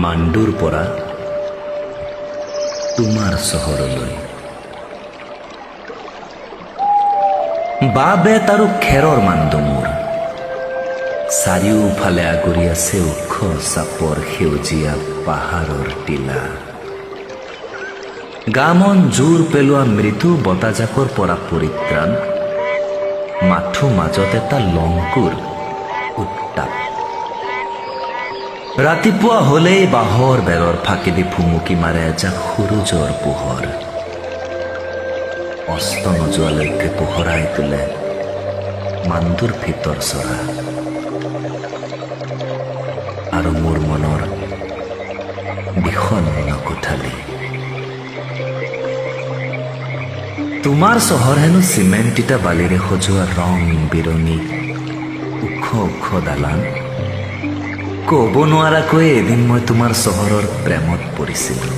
মাণ্ডুৰ পৰা তোমাৰ চহৰলৈ। বাঁহ বেত আৰু খেৰৰ মাণ্ডু মোৰ, চাৰিওফালে আগুৰি আছে ওখ চাপৰ সেউজীয়া পাহাৰৰ টিলা। গা মন জোৰ পেলোৱা মৃদু বতাজাকৰ পৰা পৰিত্ৰাণ, মাথো মাজত এটা লংকুৰ উত্তাপ। ৰাতিপুৱা হলেই বাঁহৰ বেৰৰ ফাঁকেদি ফুমুকি মাৰে এজাক সূৰুজৰ পোহৰ। অস্ত নোযোৱালৈকে পোহৰাই তোলে মাণ্ডুৰ ভিতৰ চৰা। আৰু মোৰ মনৰ বিষণ্ণ কোঠালি। তোমাৰ চহৰ হেনো চিমেণ্ট ইটা বালিৰে সজোৱা ৰং বিৰঙী ওখ ওখ দালান। ক'ব নোৱাৰাকৈ এদিন মই তোমাৰ চহৰৰ প্ৰেমত পৰিছিলোঁ।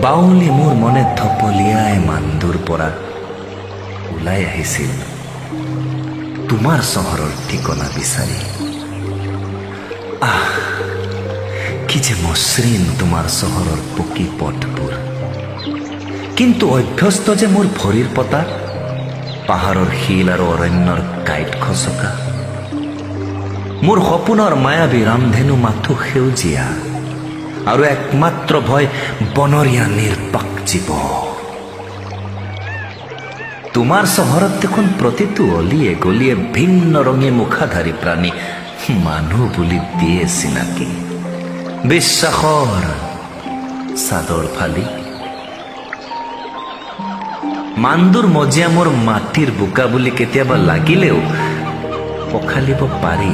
বাউলি মোৰ মনে থপলিয়াই মাণ্ডুৰ পৰা ওলাই আহিছিল তোমাৰ চহৰৰ ঠিকনা বিচাৰি। আহ, কি যে মসৃণ তোমাৰ চহৰৰ পকী পথবোৰ। কিন্তু অভ্যস্ত যে মোৰ ভৰিৰ পতা পাহাৰৰ শিল আৰু অৰণ্যৰ কাঁইট খচকা। মোৰ সপোনৰ মায়াবী ৰামধেনু মাথো সেউজীয়া, আৰু একমাত্ৰ ভয় বনৰীয়া নিৰ্বাক জীৱ। তোমাৰ চহৰত দেখোন প্ৰতিটো অলিয়ে গলিয়ে ভিন্ন ৰঙী মুখাধাৰী প্ৰাণী মানুহ বুলি দিয়ে চিনাকি। বিশ্বাসৰ চাদৰ ফালি মাণ্ডুৰ মজিয়া মোৰ মাটিৰ বোকা বুলি কেতিয়াবা লাগিলেও পখালিব পাৰি।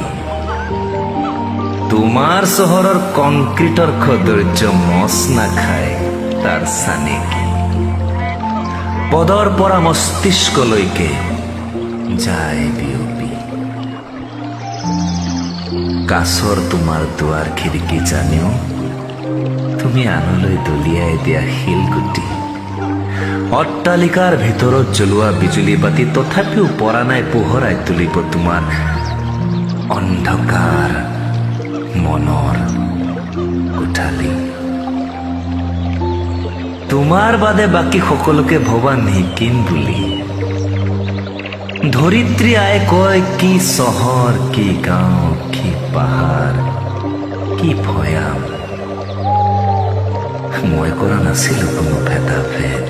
তোমাৰ চহৰৰ কংক্ৰিটৰ সৌন্দৰ্য মচ নাখায় তাৰ চানেকি। পদৰ পৰা মস্তিষ্কলৈকে যায় বিয়পি। কাছৰ তোমাৰ দুৱাৰ খিৰিকী জানিও তুমি আনলৈ দলিয়াই দিয়া শিলগুটি। অট্টালিকাৰ ভিতৰত জ্বলোৱা বিজুলী বাতি তথাপিও পৰা নাই পোহৰাই তুলিব তোমাৰ অন্ধকাৰ মনৰ কোঠালি। তোমাৰ বাদে বাকী সকলোকে ভবা নিকিন বুলি ধৰিত্ৰী আয়ে কয় কি চহৰ, কি গাঁও, কি পাহাৰ, কি ভৈয়াম। মই কৰা নাছিলো কোনো ভেদাভেদ।